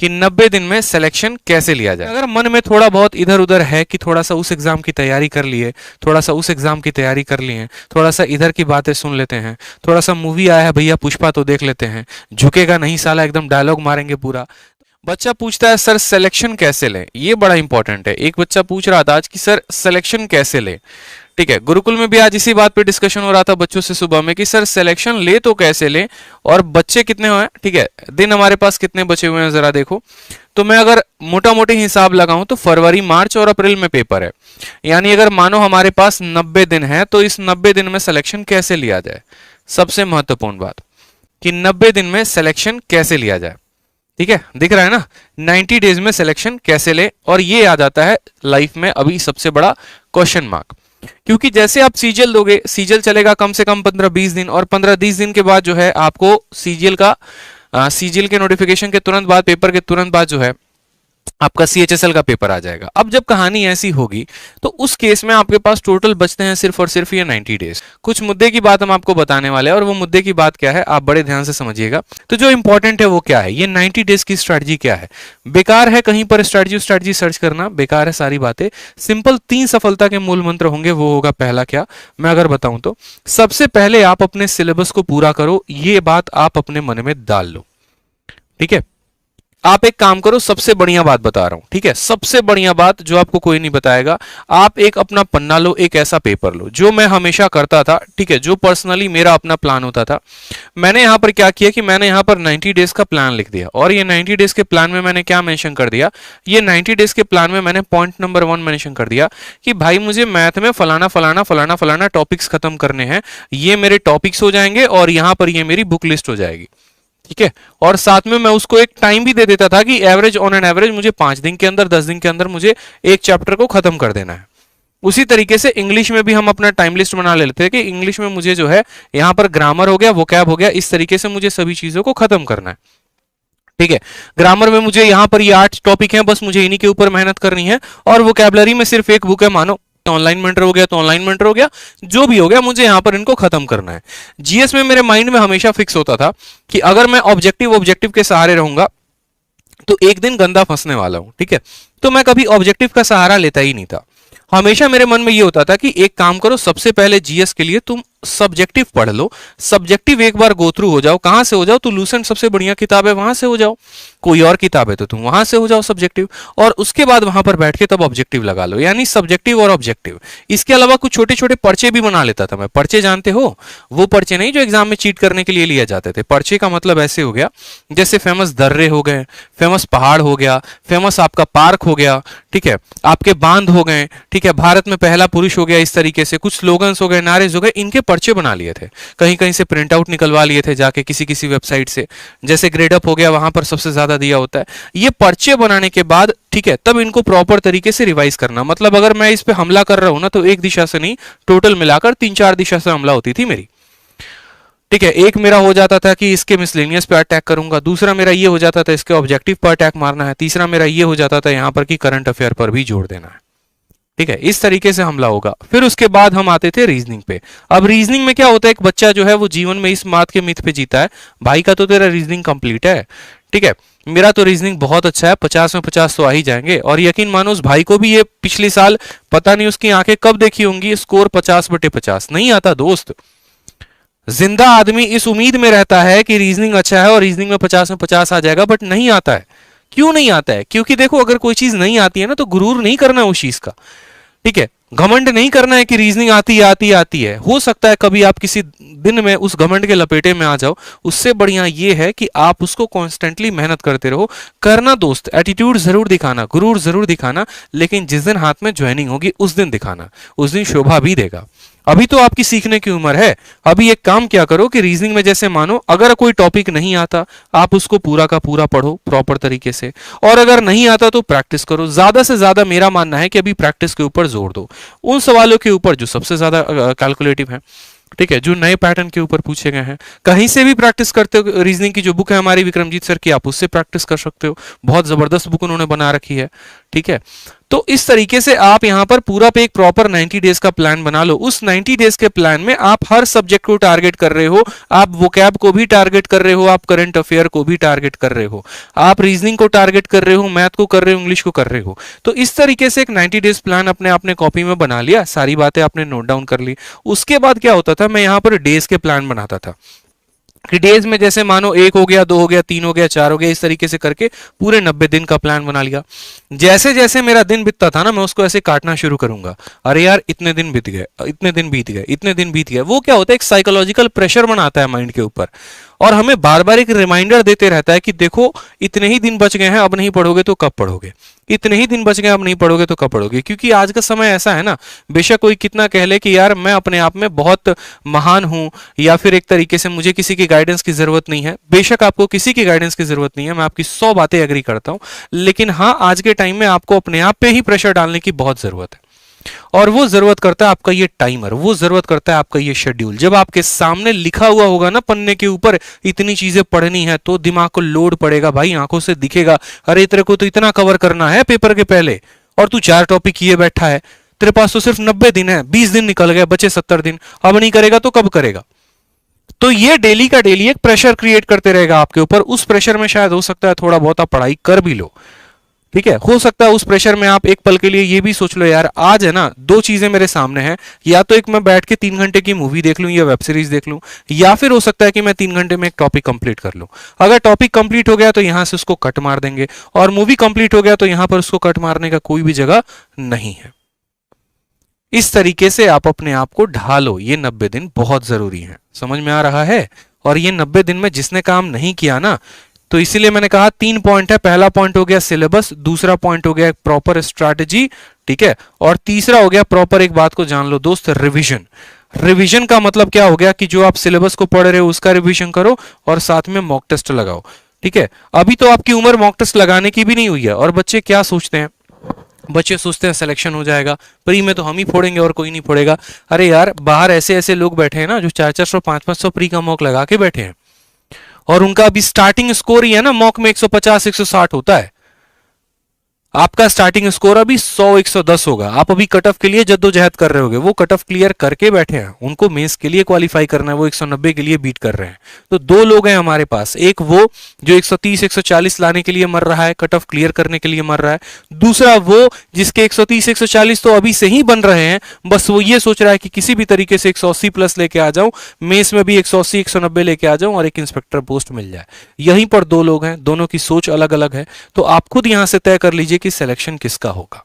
कि 90 दिन में सिलेक्शन कैसे लिया जाए। अगर मन में थोड़ा बहुत इधर उधर है कि थोड़ा सा उस एग्जाम की तैयारी कर लिए, थोड़ा सा उस एग्जाम की तैयारी कर लिए, थोड़ा सा इधर की बातें सुन लेते हैं, थोड़ा सा मूवी आया है भैया पुष्पा तो देख लेते हैं, झुकेगा नहीं साला, एकदम डायलॉग मारेंगे पूरा। बच्चा पूछता है सर सिलेक्शन कैसे लें, ये बड़ा इंपॉर्टेंट है। एक बच्चा पूछ रहा था आज कि सर सिलेक्शन कैसे लें। ठीक है, गुरुकुल में भी आज इसी बात पे डिस्कशन हो रहा था बच्चों से सुबह में कि सर सिलेक्शन ले तो कैसे ले, और बच्चे कितने हुए। ठीक है, दिन हमारे पास कितने बचे हुए हैं जरा देखो। तो मैं अगर मोटा मोटी हिसाब लगाऊं तो फरवरी, मार्च और अप्रैल में पेपर है, यानी अगर मानो हमारे पास 90 दिन है तो इस 90 दिन में सिलेक्शन कैसे लिया जाए। सबसे महत्वपूर्ण बात कि 90 दिन में सिलेक्शन कैसे लिया जाए। ठीक है, दिख रहा है ना, 90 डेज में सिलेक्शन कैसे ले, और ये आ जाता है लाइफ में अभी सबसे बड़ा क्वेश्चन मार्क। क्योंकि जैसे आप सीजीएल दोगे, सीजीएल चलेगा कम से कम 15-20 दिन, और 15-20 दिन के बाद जो है आपको सीजीएल के नोटिफिकेशन के तुरंत बाद, पेपर के तुरंत बाद जो है आपका सीएचएसएल का पेपर आ जाएगा। अब जब कहानी ऐसी होगी तो उस केस में आपके पास टोटल बचते हैं सिर्फ और सिर्फ ये 90 डेज। कुछ मुद्दे की बात हम आपको बताने वाले हैं, और वो मुद्दे की बात क्या है आप बड़े ध्यान से समझिएगा। तो जो इंपॉर्टेंट है वो क्या है, ये 90 डेज की स्ट्रैटेजी क्या है। बेकार है कहीं पर स्ट्रैटेजी सर्च करना, बेकार है सारी बातें। सिंपल 3 सफलता के मूल मंत्र होंगे, वो होगा पहला क्या, मैं अगर बताऊं तो सबसे पहले आप अपने सिलेबस को पूरा करो, ये बात आप अपने मन में डाल लो। ठीक है, आप एक काम करो, सबसे बढ़िया बात बता रहा हूं, ठीक है, सबसे बढ़िया बात जो आपको कोई नहीं बताएगा। आप एक अपना पन्ना लो, एक ऐसा पेपर लो, जो मैं हमेशा करता था। ठीक है, जो पर्सनली मेरा अपना प्लान होता था। मैंने यहां पर क्या किया कि मैंने यहां पर 90 डेज का प्लान लिख दिया, और ये 90 डेज के प्लान में मैंने क्या मेंशन कर दिया, ये 90 डेज के प्लान में मैंने पॉइंट नंबर 1 मेंशन कर दिया कि भाई मुझे मैथ में फलाना फलाना फलाना फलाना टॉपिक्स खत्म करने हैं, ये मेरे टॉपिक्स हो जाएंगे, और यहां पर ये मेरी बुक लिस्ट हो जाएगी। ठीक है, और साथ में मैं उसको एक टाइम भी दे देता था कि एवरेज ऑन एन एवरेज मुझे 5 दिन के अंदर, 10 दिन के अंदर मुझे एक चैप्टर को खत्म कर देना है। उसी तरीके से इंग्लिश में भी हम अपना टाइम लिस्ट बना लेते थे कि इंग्लिश में मुझे जो है यहां पर ग्रामर हो गया, वोकैब हो गया, इस तरीके से मुझे सभी चीजों को खत्म करना है। ठीक है, ग्रामर में मुझे यहां पर ये 8 टॉपिक हैं, बस मुझे इन्हीं के ऊपर मेहनत करनी है, और वोकैबलरी में सिर्फ एक बुक है, मानो ऑनलाइन मेंटर हो गया तो ऑनलाइन मेंटर हो गया, जो भी हो गया मुझे यहां पर इनको खत्म करना है। जीएस में मेरे माइंड में हमेशा फिक्स होता था कि अगर मैं ऑब्जेक्टिव के सहारे रहूंगा तो एक दिन गंदा फंसने वाला हूं। ठीक है, तो मैं कभी ऑब्जेक्टिव का सहारा लेता ही नहीं था। हमेशा मेरे मन में ये होता था कि एक काम करो, सबसे पहले जीएस के लिए तुम सब्जेक्टिव पढ़ लो, सब्जेक्टिव एक बार गो थ्रू हो जाओ। कहां से हो जाओ, तो लूसेंट सबसे बढ़िया किताब है, वहां से हो जाओ, कोई और किताब है तो तुम वहां से हो जाओ सब्जेक्टिव, और उसके बाद वहां पर बैठ के तब ऑब्जेक्टिव लगा लो, यानी सब्जेक्टिव और ऑब्जेक्टिव। इसके अलावा कुछ छोटे छोटे पर्चे भी बना लेता था मैं। पर्चे जानते हो, वो पर्चे नहीं जो एग्जाम में चीट करने के लिए लिए जाते थे। पर्चे का मतलब ऐसे हो गया जैसे फेमस दर्रे हो गए, फेमस पहाड़ हो गया, फेमस आपका पार्क हो गया, ठीक है, आपके बांध हो गए, ठीक है, भारत में पहला पुरुष हो गया, इस तरीके से कुछ स्लोगन्स हो गए, नारेज हो गए, इनके पर्चे बना लिए थे। कहीं कहीं से प्रिंट आउट निकलवा लिए थे जाके किसी किसी वेबसाइट से, जैसे ग्रेडअप हो गया, वहां पर सबसे ज्यादा दिया होता है। ये पर्चे बनाने के बाद, ठीक है, तब इनको प्रॉपर तरीके से रिवाइज करना। मतलब अगर मैं इस पे हमला कर रहा हूं ना, तो एक दिशा से नहीं, टोटल मिलाकर 3-4 दिशा से हमला होती थी मेरी। ठीक है, एक मेरा हो जाता था कि इसके मिसलेनियस पे अटैक करूंगा, दूसरा मेरा ये हो जाता था इसके ऑब्जेक्टिव पर अटैक मारना है, तीसरा मेरा ये हो जाता था यहां पर कि करंट अफेयर पर भी जोड़ देना है। ठीक है, इस तरीके से हमला होगा। फिर उसके बाद हम आते थे रीजनिंग पे। अब रीजनिंग में क्या होता है, एक बच्चा जो है वो जीवन में इस बात के मिथ पे जीता है, भाई का तो तेरा रीजनिंग कंप्लीट है, ठीक है, मेरा तो रीजनिंग बहुत अच्छा है, 50 में 50 तो आ ही जाएंगे। और यकीन मानो उस भाई को भी ये पिछले साल पता नहीं उसकी आंखें कब देखी होंगी, स्कोर 50/50 नहीं आता दोस्त। जिंदा आदमी इस उम्मीद में रहता है कि रीजनिंग अच्छा है और रीजनिंग में 50 में 50 आ जाएगा, बट नहीं आता है। क्यों नहीं आता है? क्योंकि देखो, अगर कोई चीज नहीं आती है ना, तो गुरूर नहीं करना उस चीज का, ठीक है, घमंड नहीं करना है कि रीजनिंग आती है। हो सकता है कभी आप किसी दिन में उस घमंड के लपेटे में आ जाओ, उससे बढ़िया ये है कि आप उसको कॉन्स्टेंटली मेहनत करते रहो। करना दोस्त, एटीट्यूड जरूर दिखाना, गुरूर जरूर दिखाना, लेकिन जिस दिन हाथ में ज्वाइनिंग होगी उस दिन दिखाना, उस दिन शोभा भी देगा। अभी तो आपकी सीखने की उम्र है। अभी एक काम क्या करो कि रीजनिंग में जैसे मानो अगर कोई टॉपिक नहीं आता, आप उसको पूरा का पूरा पढ़ो प्रॉपर तरीके से, और अगर नहीं आता तो प्रैक्टिस करो। ज्यादा से ज्यादा मेरा मानना है कि अभी प्रैक्टिस के ऊपर जोर दो, उन सवालों के ऊपर जो सबसे ज्यादा कैलकुलेटिव है, ठीक है, जो नए पैटर्न के ऊपर पूछे गए हैं। कहीं से भी प्रैक्टिस करते हो, रीजनिंग की जो बुक है हमारी विक्रमजीत सर की, आप उससे प्रैक्टिस कर सकते हो, बहुत जबरदस्त बुक उन्होंने बना रखी है, ठीक है। तो इस तरीके से आप यहां पर पूरा पे एक प्रॉपर 90 डेज का प्लान बना लो। उस 90 डेज के प्लान में आप हर सब्जेक्ट को टारगेट कर रहे हो, आप वोकैब को भी टारगेट कर रहे हो, आप करंट अफेयर को भी टारगेट कर रहे हो, आप रीजनिंग को टारगेट कर रहे हो, मैथ को कर रहे हो, इंग्लिश को कर रहे हो। तो इस तरीके से एक 90 डेज प्लान अपने आपने कॉपी में बना लिया, सारी बातें आपने नोट डाउन कर ली। उसके बाद क्या होता था, मैं यहां पर डेज के प्लान बनाता था कि डेज में जैसे मानो 1 हो गया, 2 हो गया, 3 हो गया, 4 हो गया, इस तरीके से करके पूरे 90 दिन का प्लान बना लिया। जैसे जैसे मेरा दिन बीतता था ना, मैं उसको ऐसे काटना शुरू करूंगा, अरे यार इतने दिन बीत गए, इतने दिन बीत गए, इतने दिन बीत गए। वो क्या होता है, एक साइकोलॉजिकल प्रेशर बनाता है माइंड के ऊपर, और हमें बार बार एक रिमाइंडर देते रहता है कि देखो इतने ही दिन बच गए हैं, अब नहीं पढ़ोगे तो कब पढ़ोगे, इतने ही दिन बच गए, अब नहीं पढ़ोगे तो कब पढ़ोगे। क्योंकि आज का समय ऐसा है ना, बेशक कोई कितना कह ले कि यार मैं अपने आप में बहुत महान हूं, या फिर एक तरीके से मुझे किसी की गाइडेंस की जरूरत नहीं है, बेशक आपको किसी की गाइडेंस की जरूरत नहीं है, मैं आपकी 100 बातें एग्री करता हूं, लेकिन हाँ आज के टाइम में आपको अपने आप पे ही प्रेशर डालने की बहुत जरूरत है। और वो जरूरत करता है आपका ये टाइमर, वो जरूरत करता है आपका ये शेड्यूल। जब आपके सामने लिखा हुआ होगा ना पन्ने के ऊपर इतनी चीजें पढ़नी है, तो दिमाग को लोड पड़ेगा भाई, आंखों से दिखेगा, अरे तेरे को तो इतना कवर करना है पेपर के पहले, और तू 4 टॉपिक किए बैठा है, तेरे पास तो सिर्फ 90 दिन है, 20 दिन निकल गए, बचे 70 दिन, अब नहीं करेगा तो कब करेगा। तो ये डेली का डेली एक प्रेशर क्रिएट करते रहेगा आपके ऊपर। उस प्रेशर में शायद हो सकता है थोड़ा बहुत आप पढ़ाई कर भी लो, ठीक है, हो सकता है उस प्रेशर में आप एक पल के लिए ये भी सोच लो, यार आज है ना 2 चीजें मेरे सामने हैं, या तो एक मैं बैठ के 3 घंटे की मूवी देख लूं या वेब सीरीज देख लूं, या फिर हो सकता है कि मैं 3 घंटे में एक टॉपिक कंप्लीट कर लूं। अगर टॉपिक कंप्लीट हो गया तो यहां से उसको कट मार देंगे, और मूवी कंप्लीट हो गया तो यहां पर उसको कट मारने का कोई भी जगह नहीं है। इस तरीके से आप अपने आप को ढालो, ये 90 दिन बहुत जरूरी है, समझ में आ रहा है। और ये 90 दिन में जिसने काम नहीं किया ना, तो इसीलिए मैंने कहा 3 पॉइंट है। पहला पॉइंट हो गया सिलेबस, दूसरा पॉइंट हो गया एक प्रॉपर स्ट्रैटेजी, ठीक है, और तीसरा हो गया प्रॉपर, एक बात को जान लो दोस्त, रिवीजन। रिवीजन का मतलब क्या हो गया कि जो आप सिलेबस को पढ़ रहे हो उसका रिवीजन करो, और साथ में मॉक टेस्ट लगाओ, ठीक है। अभी तो आपकी उम्र मॉक टेस्ट लगाने की भी नहीं हुई है, और बच्चे क्या सोचते हैं, बच्चे सोचते हैं सिलेक्शन हो जाएगा, प्री में तो हम ही फोड़ेंगे और कोई नहीं फोड़ेगा। अरे यार बाहर ऐसे ऐसे लोग बैठे हैं ना जो 400-400 500-500 प्री का मॉक लगा के बैठे हैं, और उनका अभी स्टार्टिंग स्कोर ही है ना मॉक में 150-160 होता है। आपका स्टार्टिंग स्कोर अभी 100-110 होगा। आप अभी कट ऑफ के लिए जद्दोजहद कर रहे होगे, वो कट ऑफ क्लियर करके बैठे हैं, उनको मेंस के लिए क्वालिफाई करना है, वो 190 के लिए बीट कर रहे हैं। तो 2 लोग हैं हमारे पास, एक वो जो 130-140 लाने के लिए मर रहा है, कट ऑफ क्लियर करने के लिए मर रहा है, दूसरा वो जिसके 130-140 तो अभी से ही बन रहे हैं, बस वो ये सोच रहा है कि किसी भी तरीके से 180 प्लस लेके आ जाऊं, मेंस में भी 180-190 लेके आ जाऊं और एक इंस्पेक्टर पोस्ट मिल जाए। यहीं पर 2 लोग हैं, दोनों की सोच अलग अलग है। तो आप खुद यहां से तय कर लीजिए कि सिलेक्शन किसका होगा,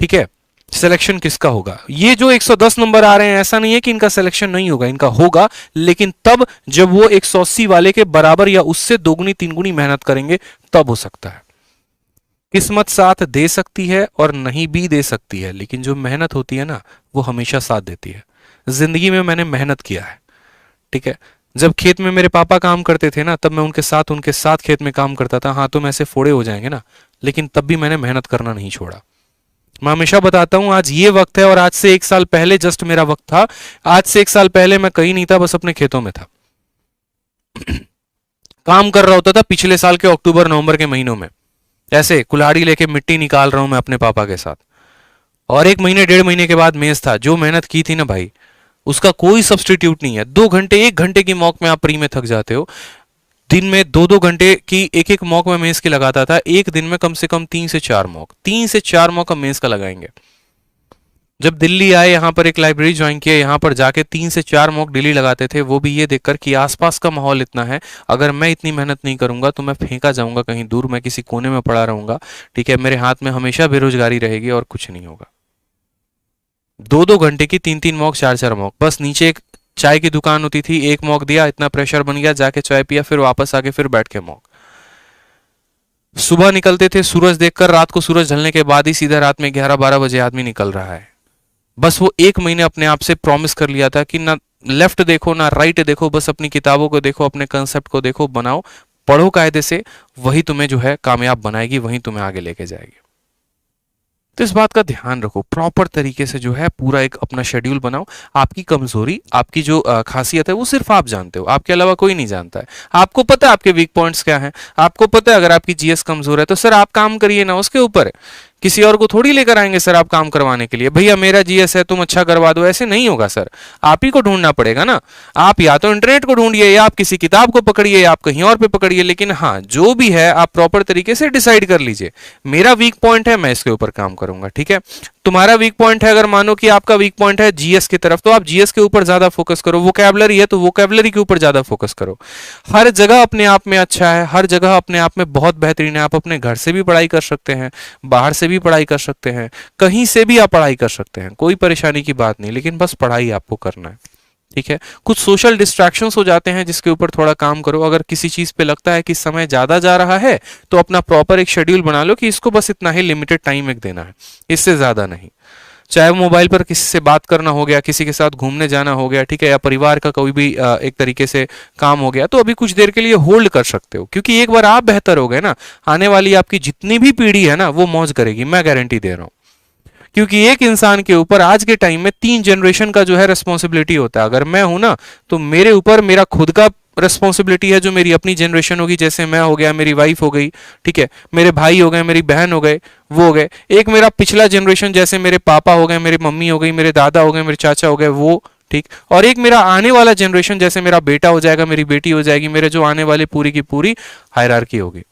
ठीक है, सिलेक्शन किसका होगा। ये जो 110 नंबर आ रहे हैं, ऐसा नहीं है कि इनका सिलेक्शन नहीं होगा, इनका होगा, लेकिन तब जब वो 180 वाले के बराबर या उससे 2 गुनी 3 गुनी मेहनत करेंगे, तब हो सकता है। किस्मत साथ दे सकती है और नहीं भी दे सकती है, लेकिन जो मेहनत होती है ना, वो हमेशा साथ देती है। जिंदगी में मैंने मेहनत किया है, ठीक है, जब खेत में मेरे पापा काम करते थे ना, तब मैं उनके साथ खेत में काम करता था। हाथों में ऐसे फोड़े हो जाएंगे ना, लेकिन तब भी मैंने मेहनत करना नहीं छोड़ा। मैं हमेशा बताता हूं, आज ये वक्त है और आज से 1 साल पहले जस्ट मेरा वक्त था। आज से 1 साल पहले मैं कहीं नहीं था, बस अपने खेतों में था। काम कर रहा होता था पिछले साल के अक्टूबर नवंबर के महीनों में, ऐसे कुल्हाड़ी लेके मिट्टी निकाल रहा हूं मैं अपने पापा के साथ। और 1 महीने 1.5 महीने के बाद मेंस था। जो मेहनत की थी ना भाई, उसका कोई सब्सटीट्यूट नहीं है। 2 घंटे 1 घंटे की मॉक में आप प्री में थक जाते हो, दिन में 2-2 घंटे की एक मॉक में मेंस की लगाता था। एक दिन में कम से कम 3 से 4 मॉक, 3 से 4 मॉक हम मेंस का लगाएंगे। जब दिल्ली आए, यहां पर एक लाइब्रेरी ज्वाइन किया, यहां पर जाके 3 से 4 मॉक डेली लगाते थे। वो भी ये देखकर कि आसपास का माहौल इतना है, अगर मैं इतनी मेहनत नहीं करूंगा तो मैं फेंका जाऊंगा कहीं दूर, मैं किसी कोने में पड़ा रहूंगा, ठीक है, मेरे हाथ में हमेशा बेरोजगारी रहेगी और कुछ नहीं होगा। 2-2 घंटे की 3-3 मॉक, 4-4 मॉक। बस नीचे एक चाय की दुकान होती थी, एक मॉक दिया, इतना प्रेशर बन गया, जाके चाय पिया, फिर वापस आके फिर बैठ के मॉक। सुबह निकलते थे सूरज देखकर, रात को सूरज ढलने के बाद ही सीधा रात में 11-12 बजे आदमी निकल रहा है। बस वो 1 महीने अपने आप से प्रॉमिस कर लिया था कि ना लेफ्ट देखो ना राइट देखो, बस अपनी किताबों को देखो, अपने कंसेप्ट को देखो, बनाओ, पढ़ो कायदे से, वही तुम्हें जो है कामयाब बनाएगी, वही तुम्हें आगे लेके जाएगी। तो इस बात का ध्यान रखो, प्रॉपर तरीके से जो है पूरा एक अपना शेड्यूल बनाओ। आपकी कमजोरी, आपकी जो खासियत है, वो सिर्फ आप जानते हो, आपके अलावा कोई नहीं जानता है। आपको पता है आपके वीक पॉइंट्स क्या हैं, आपको पता है अगर आपकी जीएस कमजोर है तो सर आप काम करिए ना उसके ऊपर, किसी और को थोड़ी लेकर आएंगे सर आप काम करवाने के लिए, भैया मेरा जीएस है तुम अच्छा करवा दो, ऐसे नहीं होगा सर। आप ही को ढूंढना पड़ेगा ना। आप या तो इंटरनेट को ढूंढिए, या आप किसी किताब को पकड़िए, या आप कहीं और पे पकड़िए, लेकिन हाँ जो भी है आप प्रॉपर तरीके से डिसाइड कर लीजिए, मेरा वीक पॉइंट है मैं इसके ऊपर काम करूंगा, ठीक है। तुम्हारा वीक पॉइंट है, अगर मानो कि आपका वीक पॉइंट है जीएस की तरफ, तो आप जीएस के ऊपर ज्यादा फोकस करो। वोकैबुलरी है तो वोकैबुलरी के ऊपर ज्यादा फोकस करो। हर जगह अपने आप में अच्छा है, हर जगह अपने आप में बहुत बेहतरीन है। आप अपने घर से भी पढ़ाई कर सकते हैं, बाहर से भी पढ़ाई कर सकते हैं, कहीं से भी आप पढ़ाई कर सकते हैं, कोई परेशानी की बात नहीं, लेकिन बस पढ़ाई आपको करना है, ठीक है। कुछ सोशल डिस्ट्रैक्शंस हो जाते हैं जिसके ऊपर थोड़ा काम करो। अगर किसी चीज पे लगता है कि समय ज्यादा जा रहा है तो अपना प्रॉपर एक शेड्यूल बना लो कि इसको बस इतना ही लिमिटेड टाइम एक देना है, इससे ज्यादा नहीं। चाहे वो मोबाइल पर किसी से बात करना हो गया, किसी के साथ घूमने जाना हो गया, ठीक है, या परिवार का कोई भी एक तरीके से काम हो गया, तो अभी कुछ देर के लिए होल्ड कर सकते हो, क्योंकि एक बार आप बेहतर हो गए ना, आने वाली आपकी जितनी भी पीढ़ी है ना वो मौज करेगी, मैं गारंटी दे रहा हूं। क्योंकि एक इंसान के ऊपर आज के टाइम में 3 जनरेशन का जो है रिस्पॉन्सिबिलिटी होता है। अगर मैं हूं ना तो मेरे ऊपर मेरा खुद का रिस्पॉन्सिबिलिटी है, जो मेरी अपनी जनरेशन होगी, जैसे मैं हो गया, मेरी वाइफ हो गई, ठीक है, मेरे भाई हो गए, मेरी बहन हो गए, वो हो गए। एक मेरा पिछला जनरेशन, जैसे मेरे पापा हो गए, मेरी मम्मी हो गई, मेरे दादा हो गए, मेरे चाचा हो गए, वो ठीक। और एक मेरा आने वाला जनरेशन, जैसे मेरा बेटा हो जाएगा, मेरी बेटी हो जाएगी, मेरे जो आने वाले पूरी की पूरी हायरार्की होगी।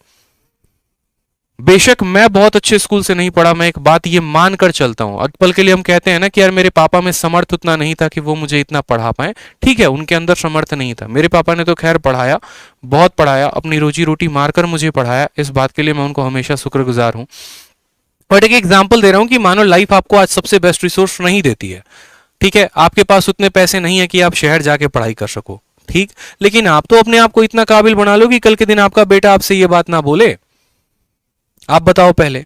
बेशक मैं बहुत अच्छे स्कूल से नहीं पढ़ा, मैं एक बात ये मानकर चलता हूं। पल के लिए हम कहते हैं ना कि यार मेरे पापा में समर्थ उतना नहीं था कि वो मुझे इतना पढ़ा पाए, ठीक है, उनके अंदर समर्थ नहीं था। मेरे पापा ने तो खैर पढ़ाया, बहुत पढ़ाया, अपनी रोजी रोटी मारकर मुझे पढ़ाया, इस बात के लिए मैं उनको हमेशा शुक्रगुजार हूं। बट एक एग्जाम्पल दे रहा हूं कि मानो लाइफ आपको आज सबसे बेस्ट रिसोर्स नहीं देती है, ठीक है, आपके पास उतने पैसे नहीं है कि आप शहर जाके पढ़ाई कर सको, ठीक, लेकिन आप तो अपने आप को इतना काबिल बना लो कि कल के दिन आपका बेटा आपसे ये बात ना बोले। आप बताओ, पहले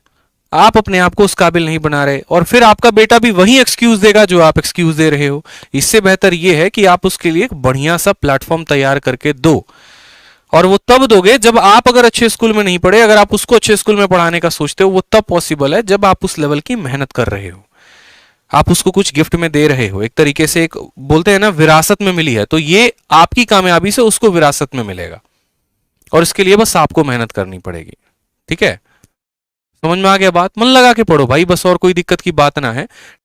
आप अपने आप को उस काबिल नहीं बना रहे, और फिर आपका बेटा भी वही एक्सक्यूज देगा जो आप एक्सक्यूज दे रहे हो। इससे बेहतर यह है कि आप उसके लिए एक बढ़िया सा प्लेटफॉर्म तैयार करके दो, और वो तब दोगे जब आप अगर अच्छे स्कूल में नहीं पढ़े, अगर आप उसको अच्छे स्कूल में पढ़ाने का सोचते हो, वो तब पॉसिबल है जब आप उस लेवल की मेहनत कर रहे हो, आप उसको कुछ गिफ्ट में दे रहे हो, एक तरीके से एक बोलते हैं ना विरासत में मिली है, तो ये आपकी कामयाबी से उसको विरासत में मिलेगा, और इसके लिए बस आपको मेहनत करनी पड़ेगी, ठीक है। समझ में आ गया बात? मन लगा के पढ़ो भाई बस, और कोई दिक्कत की बात ना है।